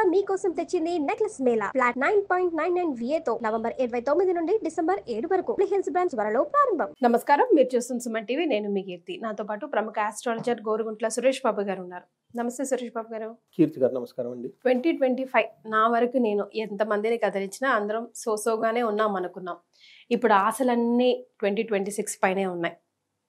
Star మీకోసం తెచ్చింది necklace Mela flat 9.99 VA తో నవంబర్ 29 నుండి డిసెంబర్ 7 వరకు హిల్స్ బ్రాంచ్ త్వరలో ప్రారంభం. నమస్కారం, మీరు చూస్తున్న సుమన్ టీవీ. నేను మీ కీర్తి. నాతో పాటు ప్రముఖ ఆస్ట్రాలజర్ గోరుగుంట్ల సురేష్ బాబు గారు ఉన్నారు. నమస్తే సురేష్ బాబు గారు. కీర్తి గారు నమస్కారం అండి. 2025 నా వరకు నేను ఎంతమందిని కదిలించినా అందరం సోసోగానే ఉన్నాం అనుకున్నాం. ఇప్పుడు ఆశలన్నీ 2026 పైనే ఉన్నాయి.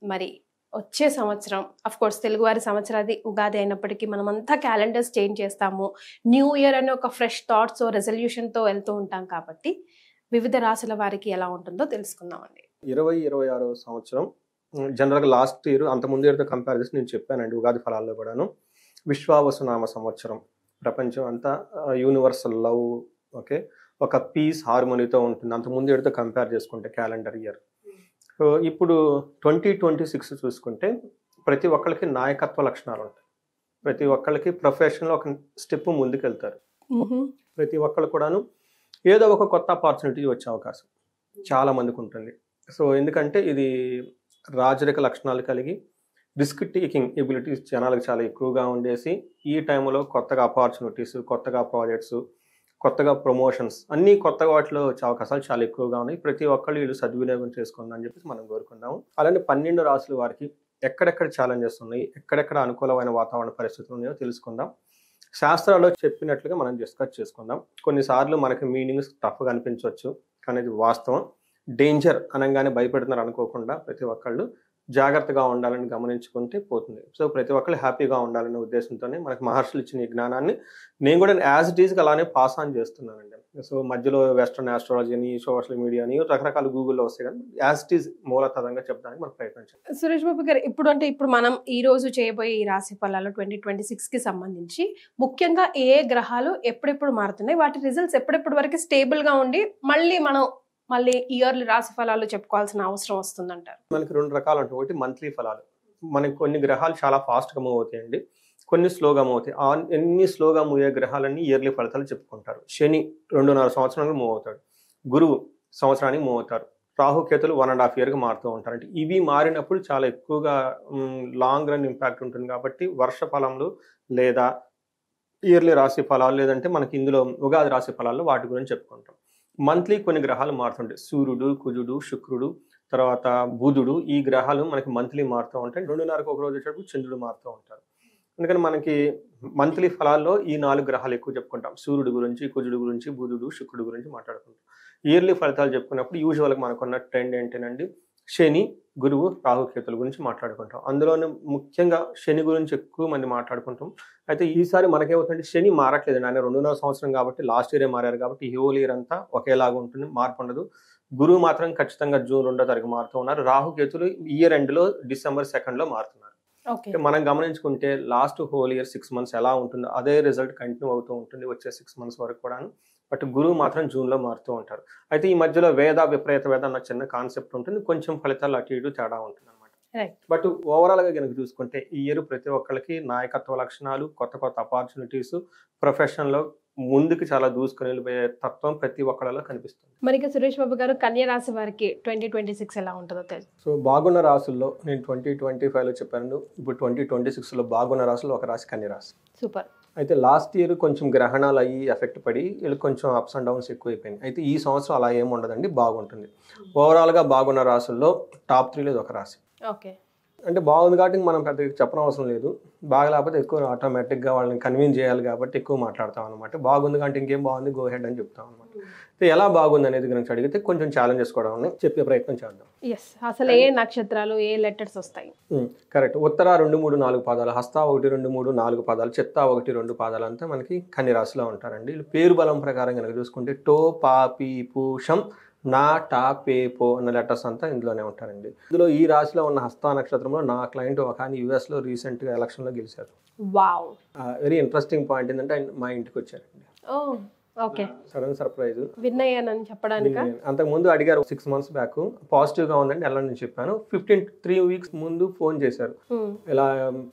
మరి వచ్చే సంవత్సరం అఫ్ కోర్స్ తెలుగువారి సంవత్సరాది ఉగాది అయినప్పటికీ మనమంతా క్యాలెండర్స్ చేంజ్ చేస్తాము. న్యూ ఇయర్ అనే ఒక ఫ్రెష్ థాట్స్ రెజల్యూషన్తో వెళ్తూ ఉంటాం కాబట్టి వివిధ రాశుల వారికి ఎలా ఉంటుందో తెలుసుకుందామండి. 2026 సంవత్సరం జనరల్గా లాస్ట్ ఇయర్ అంతకుముందు ఇయర్తో కంపేర్ చేసి నేను చెప్పానండి ఉగాది ఫలాల్లో కూడాను. విశ్వావసునామ సంవత్సరం, ప్రపంచం అంతా యూనివర్సల్ లవ్, ఓకే, ఒక పీస్ హార్మోనీతో ఉంటుంది అంతకుముందు ఇయర్తో కంపేర్ చేసుకుంటే క్యాలెండర్ ఇయర్. సో ఇప్పుడు 2026 చూసుకుంటే ప్రతి ఒక్కరికి నాయకత్వ లక్షణాలు ఉంటాయి. ప్రతి ఒక్కరికి ప్రొఫెషన్లో ఒక స్టెప్ ముందుకు వెళ్తారు. ప్రతి ఒక్కరు కూడాను ఏదో ఒక కొత్త ఆపర్చునిటీ వచ్చే అవకాశం చాలా మందికి ఉంటుంది. సో ఎందుకంటే ఇది రాజరిక లక్షణాలు కలిగి రిస్క్ టేకింగ్ ఎబిలిటీస్ జనాలకు చాలా ఎక్కువగా ఉండేసి ఈ టైంలో కొత్తగా ఆపర్చునిటీస్, కొత్తగా ప్రాజెక్ట్స్, కొత్తగా ప్రమోషన్స్ అన్నీ కొత్తగా వాటిలో వచ్చే అవకాశాలు చాలా ఎక్కువగా ఉన్నాయి. ప్రతి ఒక్కళ్ళు వీళ్ళు సద్వినియోగం చేసుకుందాం అని చెప్పేసి మనం కోరుకుందాము. అలానే 12 రాసుల వారికి ఎక్కడెక్కడ ఛాలెంజెస్ ఉన్నాయి, ఎక్కడెక్కడ అనుకూలమైన వాతావరణ పరిస్థితులు ఉన్నాయో తెలుసుకుందాం. శాస్త్రాల్లో చెప్పినట్లుగా మనం డిస్కస్ చేసుకుందాం. కొన్నిసార్లు మనకి మీనింగ్స్ టఫ్గా అనిపించవచ్చు, కానీ ఇది వాస్తవం. డేంజర్ అనగానే భయపెడుతున్నారు అనుకోకుండా ప్రతి ఒక్కళ్ళు జాగ్రత్తగా ఉండాలని గమనించుకుంటే పోతుంది. సో ప్రతి ఒక్కళ్ళు హ్యాపీగా ఉండాలనే ఉద్దేశంతోనే మనకి మహర్షులు ఇచ్చిన ఈ జ్ఞానాన్ని నేను కూడా యాజ్ ఇట్ ఈస్గా అలానే పాస్ ఆన్ చేస్తున్నానండి. సో మధ్యలో వెస్ట్రన్ ఆస్ట్రాలజీ అని, సోషల్ మీడియా అని రకరకాల గూగుల్లో వస్తాయి, కానీ యాజ్ ఇట్ ఈస్ మూలతరంగా చెప్పడానికి మనం ప్రయత్నించాలి. సురేష్ బాబు గారు, ఇప్పుడు మనం ఈ రోజు చేయబోయే ఈ రాశి ఫలాలు 2026కి సంబంధించి ముఖ్యంగా ఏ గ్రహాలు ఎప్పుడెప్పుడు మారుతున్నాయి, వాటి రిజల్ట్స్ ఎప్పుడెప్పుడు వరకు స్టేబుల్గా ఉండి మళ్ళీ ఇయర్లీ రాశి ఫలాలు చెప్పుకోవాల్సిన అవసరం వస్తుందంటారు? మనకి 2 రకాలు ఉంటాయి. ఒకటి మంత్లీ ఫలాలు. మనకి కొన్ని గ్రహాలు చాలా ఫాస్ట్గా మూవ్ అవుతాయండి, కొన్ని స్లోగా మూవ్ అవుతాయి. ఎన్ని స్లోగా మూవ్ అయ్యే గ్రహాలన్నీ ఇయర్లీ ఫలితాలు చెప్పుకుంటారు. శని 2.5 సంవత్సరానికి మూవ్ అవుతాడు, గురువు సంవత్సరానికి మూవ్ అవుతారు, రాహుకేతులు 1.5 ఇయర్కి మారుతూ ఉంటారు. అంటే ఇవి మారినప్పుడు చాలా ఎక్కువగా లాంగ్ రన్ ఇంపాక్ట్ ఉంటుంది. కాబట్టి వర్ష ఫలంలో లేదా ఇయర్లీ రాశి ఫలాలు, లేదంటే మనకి ఇందులో ఉగాది రాశి ఫలాల్లో వాటి గురించి చెప్పుకుంటాం. మంత్లీ కొన్ని గ్రహాలు మారుతుంటాయి. సూర్యుడు, కుజుడు, శుక్రుడు, తర్వాత బుధుడు, ఈ గ్రహాలు మనకి మంత్లీ మారుతూ ఉంటాయి. 2.5కి ఒక రోజు వచ్చేటప్పుడు చంద్రుడు మారుతూ ఉంటారు. అందుకని మనకి మంత్లీ ఫలాల్లో ఈ 4 గ్రహాలు ఎక్కువ చెప్పుకుంటాం. సూర్యుడు గురించి, కుజుడు గురించి, బుధుడు, శుక్రుడు గురించి మాట్లాడుకుంటాం. ఇయర్లీ ఫలితాలు చెప్పుకున్నప్పుడు యూజువల్గా మనకున్న ట్రెండ్ ఏంటంటే శని, గురువు, రాహుకేతుల గురించి మాట్లాడుకుంటాం. అందులోనే ముఖ్యంగా శని గురించి ఎక్కువ మంది మాట్లాడుకుంటాం. అయితే ఈసారి మనకేమవుతుందంటే శని మారట్లేదు. ఆయన 2.5 సంవత్సరం కాబట్టి లాస్ట్ ఇయరే మారారు కాబట్టి ఈ హోల్ ఇయర్ అంతా ఒకేలాగా ఉంటుంది, మార్పు ఉండదు. గురువు మాత్రం ఖచ్చితంగా జూన్ 2వ తారీఖు మారుతూ ఉన్నారు. రాహుకేతులు ఇయర్ ఎండ్లో డిసెంబర్ 2లో మారుతున్నారు. మనం గమనించుకుంటే లాస్ట్ హోల్ ఇయర్ 6 months ఎలా ఉంటుందో అదే రిజల్ట్ కంటిన్యూ అవుతూ ఉంటుంది వచ్చే 6 months వరకు కూడాను. బట్ గురువు మాత్రం జూన్లో మారుతూ ఉంటారు. అయితే ఈ మధ్యలో విపరీత వేద అన్న చిన్న కాన్సెప్ట్ ఉంటుంది, కొంచెం ఫలితాలు అటు ఇటు తేడా ఉంటుంది అనమాట. బట్ ఓవరాల్గా కనుక చూసుకుంటే ఈ ఇయర్ ప్రతి ఒక్కరికి నాయకత్వ లక్షణాలు, కొత్త కొత్త ఆపర్చునిటీస్, ప్రొఫెషన్లో ముందుకు చాలా దూసుకుని వెళ్ళిపోయే తత్వం ప్రతి ఒక్కళ్ళలో కనిపిస్తుంది. మరి సురేష్ బాబు గారు, కన్యా రాశి వారికి 2026 ఎలా ఉంటుందో తెలుసు. సో బాగున్న రాసుల్లో నేను 2025లో చెప్పాను. ఇప్పుడు 2026లో బాగున్న రాసుల్లో ఒక రాశి కన్యా రాశి. సూపర్. అయితే లాస్ట్ ఇయర్ కొంచెం గ్రహణాలు అయ్యి ఎఫెక్ట్ పడి వీళ్ళు కొంచెం అప్స్ అండ్ డౌన్స్ ఎక్కువైపోయినాయి. అయితే ఈ సంవత్సరం అలా ఏమి ఉండదండి, బాగుంటుంది. ఓవరాల్గా బాగున్న రాసుల్లో టాప్ 3లో ఒక రాశి. ఓకే, అంటే బాగుంది కాబట్టి మనం పెద్దగా చెప్పనవసరం లేదు. బాగా లేకపోతే ఎక్కువ ఆటోమేటిక్గా వాళ్ళని కన్విన్స్ చేయాలి కాబట్టి ఎక్కువ మాట్లాడతాం అనమాట. బాగుంది కాబట్టి ఇంకేం బాగుంది, గో హెడ్ అని చెప్తాం అనమాట. ఎలా బాగుంది అనేది గురించి అడిగితే కొంచెం ఛాలెంజెస్ కూడా ఉన్నాయి, చెప్పే ప్రయత్నం చేద్దాం. అసలు ఏ నక్షత్రాలు, ఏ లెటర్స్ వస్తాయి? కరెక్ట్. ఉత్తర 2, 3, 4 పాదాలు, హస్త 1, 2, 3, 4 పాదాలు, చిత్త 1, 2 పాదాలు అంతా మనకి కన్య రాశిలో ఉంటారండి. పేరు బలం ప్రకారం కనుక చూసుకుంటే టో, పా, పీ, పూషం, నా, టా, పే, పో అన్న లెటర్స్ అంతా ఇందులోనే ఉంటారండి. ఇందులో ఈ రాశిలో ఉన్న హస్త నక్షత్రంలో నా క్లయింట్ ఒక ఆయన యుఎస్లో రీసెంట్గా ఎలక్షన్లో గెలిచారు. వావ్, వెరీ ఇంట్రెస్టింగ్ పాయింట్ ఏంటంటే ఆయన మా ఇంటికి వచ్చారండి. Okay, sudden surprise. విన్ అయ్యానని చెప్పడానికి అంతకు ముందు అడిగారు 6 months బ్యాక్, పాజిటివ్ గా ఉందండి ఎలా నేను చెప్పాను. 3 weeks ముందు ఫోన్ చేశారు, ఇలా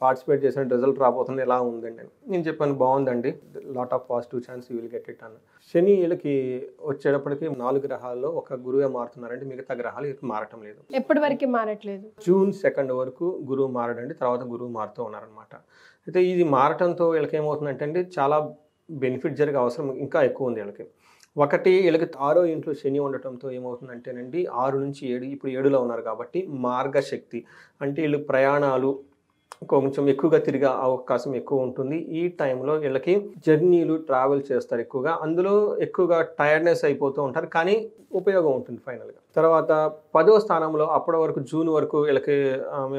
పార్టిసిపేట్ చేసిన రిజల్ట్ రాబోతుంది, ఎలా ఉందండి అని. నేను చెప్పాను బాగుందండి, lot of positive chance you will get it అన్న. శని వీళ్ళకి వచ్చేటప్పటికి 4 గ్రహాల్లో ఒక గురువే మారుతున్నారంటే మిగతా గ్రహాలు మారటం లేదు. ఎప్పటి వరకు మారట్లేదు? జూన్ 2 వరకు గురువు మారడండి, తర్వాత గురువు మారుతూ ఉన్నారనమాట. అయితే ఇది మారటంతో వీళ్ళకి ఏమవుతుందంటే అండి చాలా బెనిఫిట్ జరిగే అవసరం ఇంకా ఎక్కువ ఉంది వీళ్ళకి. ఒకటి వీళ్ళకి 6వ ఇంట్లో శని ఉండటంతో ఏమవుతుందంటేనండి 6 నుంచి 7, ఇప్పుడు 7లో ఉన్నారు కాబట్టి మార్గశక్తి అంటే వీళ్ళు ప్రయాణాలు కొంచెం ఎక్కువగా తిరిగే అవకాశం ఎక్కువ ఉంటుంది. ఈ టైంలో వీళ్ళకి జర్నీలు ట్రావెల్ చేస్తారు ఎక్కువగా, అందులో ఎక్కువగా టైర్డ్నెస్ అయిపోతూ ఉంటారు, కానీ ఉపయోగం ఉంటుంది ఫైనల్గా. తర్వాత 10వ స్థానంలో అప్పటి వరకు జూన్ వరకు వీళ్ళకి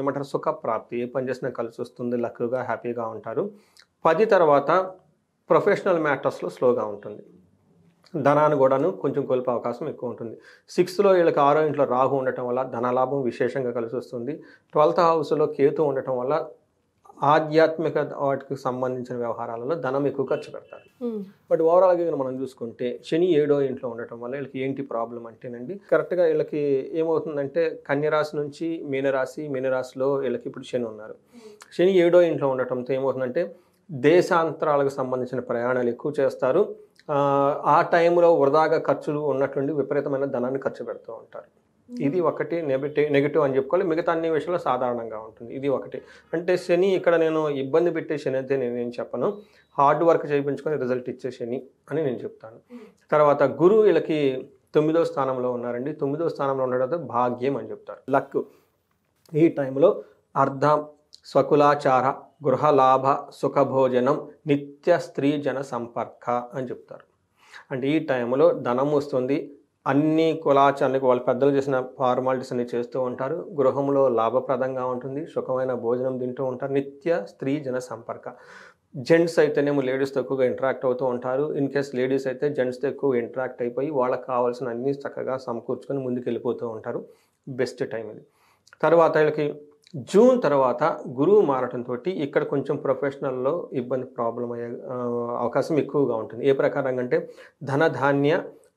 ఏమంటారు సుఖ ప్రాప్తి, ఏ పని చేసినా కలిసి వస్తుంది, లక్గా హ్యాపీగా ఉంటారు. 10 తర్వాత ప్రొఫెషనల్ మ్యాటర్స్లో స్లోగా ఉంటుంది, ధనాన్ని కూడాను కొంచెం కోల్పే అవకాశం ఎక్కువ ఉంటుంది. 6లో వీళ్ళకి 6వ ఇంట్లో రాహు ఉండటం వల్ల ధనలాభం విశేషంగా కలిసి వస్తుంది. 12th హౌస్లో కేతు ఉండటం వల్ల ఆధ్యాత్మిక వాటికి సంబంధించిన వ్యవహారాలలో ధనం ఎక్కువ ఖర్చు పెడతారు. బట్ ఓవరాల్గా మనం చూసుకుంటే శని 7వ ఇంట్లో ఉండటం వల్ల వీళ్ళకి ఏంటి ప్రాబ్లం అంటేనండి, కరెక్ట్గా వీళ్ళకి ఏమవుతుందంటే కన్యరాశి నుంచి మీనరాశిలో వీళ్ళకి ఇప్పుడు శని ఉన్నారు. శని 7వ ఇంట్లో ఉండటంతో ఏమవుతుందంటే దేశాంతరాలకు సంబంధించిన ప్రయాణాలు ఎక్కువ చేస్తారు. ఆ టైంలో వృధాగా ఖర్చులు ఉన్నట్లుండి విపరీతమైన ధనాన్ని ఖర్చు పెడుతూ ఉంటారు. ఇది ఒకటి నెగిటివ్ అని చెప్పుకోవాలి. మిగతా అన్ని విషయాల్లో సాధారణంగా ఉంటుంది. ఇది ఒకటి. అంటే శని ఇక్కడ నేను ఇబ్బంది పెట్టే శని అయితే నేను చెప్పను, హార్డ్ వర్క్ చేయించుకొని రిజల్ట్ ఇచ్చే శని అని నేను చెప్తాను. తర్వాత గురువు వీళ్ళకి 9వ స్థానంలో ఉన్నారండి. 9వ స్థానంలో ఉండడం భాగ్యం అని చెప్తారు, లక్. ఈ టైంలో అర్థం, స్వకులాచార, గృహలాభ, సుఖభోజనం, నిత్య స్త్రీ జన సంపర్క అని చెప్తారు. అంటే ఈ టైంలో ధనం వస్తుంది, అన్ని కులాచారానికి వాళ్ళ పెద్దలు చేసిన ఫార్మాలిటీస్ అన్ని చేస్తూ ఉంటారు, గృహంలో లాభప్రదంగా ఉంటుంది, సుఖమైన భోజనం తింటూ ఉంటారు, నిత్య స్త్రీ జన సంపర్క. జెంట్స్ అయితేనేమో లేడీస్తో ఎక్కువగా ఇంటరాక్ట్ అవుతూ ఉంటారు, ఇన్ కేస్ లేడీస్ అయితే జెంట్స్తో ఎక్కువ ఇంటరాక్ట్ అయిపోయి వాళ్ళకి కావాల్సిన అన్ని చక్కగా సమకూర్చుకొని ముందుకు వెళ్ళిపోతూ ఉంటారు. బెస్ట్ టైం ఇది. తర్వాత వీళ్ళకి జూన్ తర్వాత గురువు మారటంతో ఇక్కడ కొంచెం ప్రొఫెషనల్లో ప్రాబ్లం అయ్యే అవకాశం ఎక్కువగా ఉంటుంది. ఏ ప్రకారంగా అంటే ధనధాన్య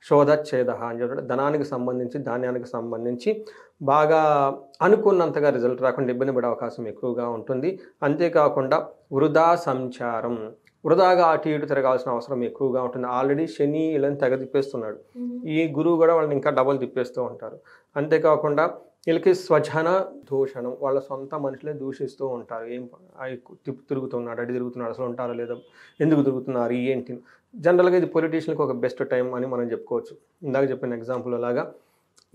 శోధచ్ఛేద అని చెప్పి ధనానికి సంబంధించి ధాన్యానికి సంబంధించి బాగా అనుకున్నంతగా రిజల్ట్ రాకుండా ఇబ్బంది పడే అవకాశం ఎక్కువగా ఉంటుంది. అంతేకాకుండా వృధా సంచారం, వృధాగా అటు ఇటు తిరగాల్సిన అవసరం ఎక్కువగా ఉంటుంది. ఆల్రెడీ శని వీళ్ళని తెగ తిప్పేస్తున్నాడు, ఈ గురువు కూడా వాళ్ళని ఇంకా డబల్ తిప్పేస్తూ ఉంటారు. అంతేకాకుండా వీళ్ళకి స్వజన దూషణం, వాళ్ళ సొంత మనుషులే దూషిస్తూ ఉంటారు. ఏం తిరుగుతున్నాడు, అడి తిరుగుతున్నాడు, అసలు ఉంటారో లేదో, ఎందుకు తిరుగుతున్నారు, ఏంటి. జనరల్గా ఇది పొలిటీషియన్కి ఒక బెస్ట్ టైం అని మనం చెప్పుకోవచ్చు. ఇందాక చెప్పిన ఎగ్జాంపుల్ లాగా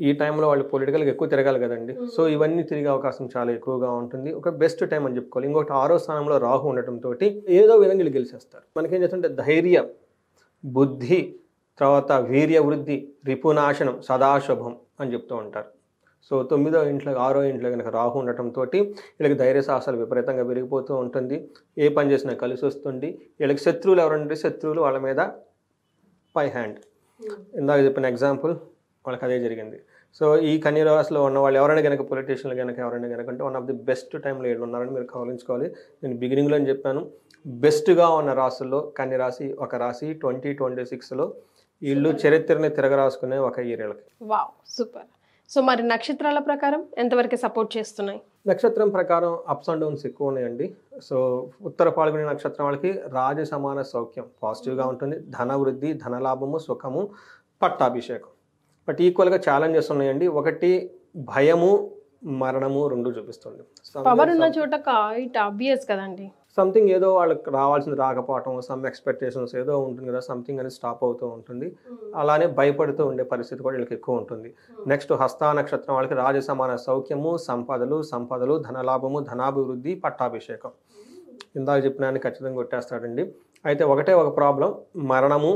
ఈ టైంలో వాళ్ళు పొలిటికల్గా ఎక్కువ తిరగాలి కదండి. సో ఇవన్నీ తిరిగే అవకాశం చాలా ఎక్కువగా ఉంటుంది, ఒక బెస్ట్ టైం అని చెప్పుకోవాలి. ఇంకొకటి 6వ స్థానంలో రాహు ఉండటంతో ఏదో విధంగా వీళ్ళు గెలిచేస్తారు. మనకేం చేస్తుంటే ధైర్యం, బుద్ధి, తర్వాత వీర్య వృద్ధి, రిపునాశనం, సదాశుభం అని చెప్తూ ఉంటారు. సో 9వ ఇంట్లో 6వ ఇంట్లో కనుక రాహు ఉండటంతో వీళ్ళకి ధైర్య సాహసాలు విపరీతంగా పెరిగిపోతూ ఉంటుంది, ఏ పని చేసినా కలిసి వస్తుంది. వీళ్ళకి శత్రువులు ఎవరంటే శత్రువులు వాళ్ళ మీద పై హ్యాండ్. ఇందాక చెప్పిన ఎగ్జాంపుల్ వాళ్ళకి అదే జరిగింది. సో ఈ కన్యరాశిలో ఉన్న వాళ్ళు ఎవరైనా కనుక పొలిటీషియన్లు కనుక ఎవరైనా కనుక అంటే వన్ ఆఫ్ ది బెస్ట్ టైంలో వీళ్ళు ఉన్నారని మీరు గమనించుకోవాలి. నేను బిగినింగ్లో అని చెప్పాను, బెస్ట్గా ఉన్న రాశుల్లో కన్యరాశి ఒక రాశి. 2026లో వీళ్ళు చరిత్రని తిరగరాసుకునే ఒక ఇయర్ వీళ్ళకి. Wow, super. సో మరి నక్షత్రాల ప్రకారం ఎంతవరకు సపోర్ట్ చేస్తున్నాయి? నక్షత్రం ప్రకారం అప్స్ అండ్ డౌన్స్ ఎక్కువ ఉన్నాయండి. సో ఉత్తర పాల్గొనే నక్షత్రం వాళ్ళకి రాజ సమాన సౌఖ్యం పాజిటివ్గా ఉంటుంది, ధన వృద్ధి, ధనలాభము, సుఖము, పట్టాభిషేకం. బట్ ఈక్వల్గా ఛాలెంజెస్ ఉన్నాయండి. ఒకటి భయము, మరణము రెండు చూపిస్తుంది. పవర్ ఉన్న చోట ఇట్ ఆబ్వియస్ కదండి, సంథింగ్ ఏదో వాళ్ళకి రావాల్సింది రాకపోవటం, సమ్ ఎక్స్పెక్టేషన్స్ ఏదో ఉంటుంది కదా, సంథింగ్ అనేది స్టాప్ అవుతూ ఉంటుంది. అలానే భయపడుతూ ఉండే పరిస్థితి కూడా వీళ్ళకి ఎక్కువ ఉంటుంది. నెక్స్ట్ హస్త నక్షత్రం వాళ్ళకి రాజ సమాన సౌఖ్యము, సంపదలు, ధనలాభము, ధనాభివృద్ధి, పట్టాభిషేకం. ఇందాక చెప్పినాన్ని ఖచ్చితంగా కొట్టేస్తాడండి. అయితే ఒకటే ఒక ప్రాబ్లం, మరణము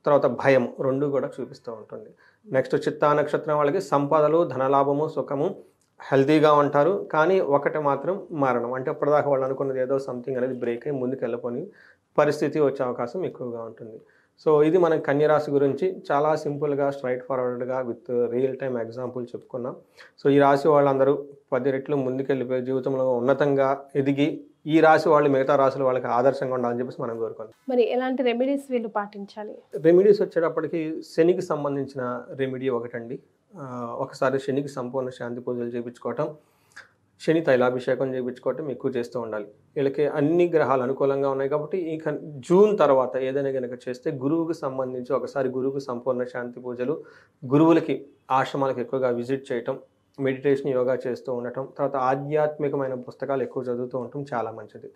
తర్వాత భయం రెండు కూడా చూపిస్తూ ఉంటుంది. నెక్స్ట్ చిత్తా నక్షత్రం వాళ్ళకి సంపదలు, ధనలాభము, సుఖము, హెల్తీగా ఉంటారు. కానీ ఒకటి మాత్రం మరణం, అంటే అప్పటిదాకా వాళ్ళు అనుకున్నది ఏదో సంథింగ్ అనేది బ్రేక్ అయ్యి ముందుకు వెళ్ళిపోని పరిస్థితి వచ్చే అవకాశం ఎక్కువగా ఉంటుంది. సో ఇది మన కన్యరాశి గురించి చాలా సింపుల్గా స్ట్రైట్ ఫార్వర్డ్గా విత్ రియల్ టైమ్ ఎగ్జాంపుల్ చెప్పుకున్నాం. సో ఈ రాశి వాళ్ళందరూ 10 రెట్లు ముందుకెళ్ళిపోయి జీవితంలో ఉన్నతంగా ఎదిగి ఈ రాశి వాళ్ళు మిగతా రాశులు వాళ్ళకి ఆదర్శంగా ఉండాలని చెప్పేసి మనం కోరుకుందాం. మరి ఎలాంటి రెమెడీస్ వీళ్ళు పాటించాలి? రెమెడీస్ వచ్చేటప్పటికి శనికి సంబంధించిన రెమెడీ ఒకటండి. ఒకసారి శనికి సంపూర్ణ శాంతి పూజలు చేయించుకోవటం, శని తైలాభిషేకం చేయించుకోవటం ఎక్కువ చేస్తూ ఉండాలి. వీళ్ళకి అన్ని గ్రహాలు అనుకూలంగా ఉన్నాయి కాబట్టి ఇక జూన్ తర్వాత ఏదైనా కనుక చేస్తే గురువుకి సంబంధించి ఒకసారి గురువుకి సంపూర్ణ శాంతి పూజలు, గురువులకి ఆశ్రమాలకు ఎక్కువగా విజిట్ చేయటం, మెడిటేషన్, యోగా చేస్తూ ఉండటం, తర్వాత ఆధ్యాత్మికమైన పుస్తకాలు ఎక్కువ చదువుతూ ఉండటం చాలా మంచిది.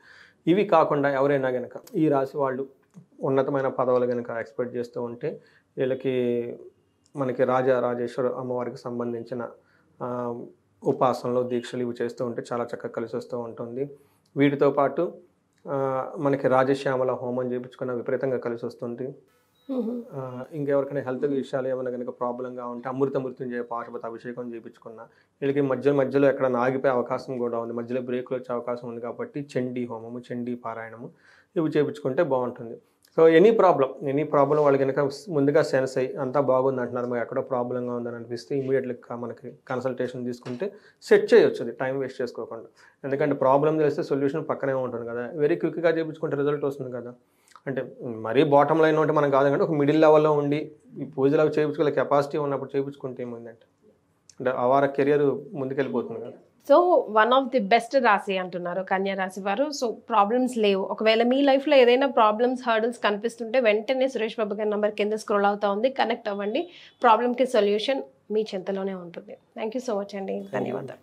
ఇవి కాకుండా ఎవరైనా కనుక ఈ రాశి వాళ్ళు ఉన్నతమైన పదవులు కనుక ఎక్స్పెక్ట్ చేస్తూ ఉంటే వీళ్ళకి మనకి రాజేశ్వర అమ్మవారికి సంబంధించిన ఉపాసనలు దీక్షలు ఇవి చేస్తూ ఉంటే చాలా చక్కగా కలిసి వస్తూ ఉంటుంది. వీటితో పాటు మనకి రాజశ్యామల హోమం చేయించుకున్న విపరీతంగా కలిసి వస్తుంది. ఇంకెవరికైనా హెల్త్ విషయాలు ఏమైనా కనుక ప్రాబ్లంగా ఉంటే మృత్యుంజయ పాశుపత అభిషేకం చేయించుకున్న వీళ్ళకి మధ్యలో ఎక్కడ ఆగిపోయే అవకాశం కూడా ఉంది, మధ్యలో బ్రేక్లు వచ్చే అవకాశం ఉంది. కాబట్టి చండీ హోమము, చండీ పారాయణము ఇవి చేయించుకుంటే బాగుంటుంది. సో ఎనీ ప్రాబ్లం వాళ్ళు కనుక ముందుగా సెన్స్ అయ్యి అంతా బాగుంది అంటున్నారు, మరి ఎక్కడో ప్రాబ్లంగా ఉందని అనిపిస్తే ఇమీడియట్గా మనకి కన్సల్టేషన్ తీసుకుంటే సెట్ చేయొచ్చు, అది టైం వేస్ట్ చేసుకోకుండా. ఎందుకంటే ప్రాబ్లం తెలిస్తే సొల్యూషన్ పక్కనే ఉంటుంది కదా, వెరీ క్విక్గా చేయించుకుంటే రిజల్ట్ వస్తుంది కదా. అంటే మరీ బాటమ్ లైన్ ఉంటే మనం కాదు, కానీ ఒక మిడిల్ లెవెల్లో ఉండి ఈ పూజలు అవి చేయించుకోలే కెపాసిటీ ఉన్నప్పుడు చేయించుకుంటే ఏముందంటే అంటే వారి కెరియర్ ముందుకెళ్ళిపోతుంది కదా. So one of the best రాశి అంటున్నారు కన్యా రాశి వారు. సో ప్రాబ్లమ్స్ లేవు. ఒకవేళ మీ లైఫ్లో ఏదైనా ప్రాబ్లమ్స్ హర్డల్స్ కనిపిస్తుంటే వెంటనే సురేష్ బాబు గారి నెంబర్ కింద స్క్రోల్ అవుతా ఉంది, కనెక్ట్ అవ్వండి. ప్రాబ్లమ్కి సొల్యూషన్ మీ చెంతలోనే ఉంటుంది. థ్యాంక్ యూ సో మచ్ అండి, ధన్యవాదాలు.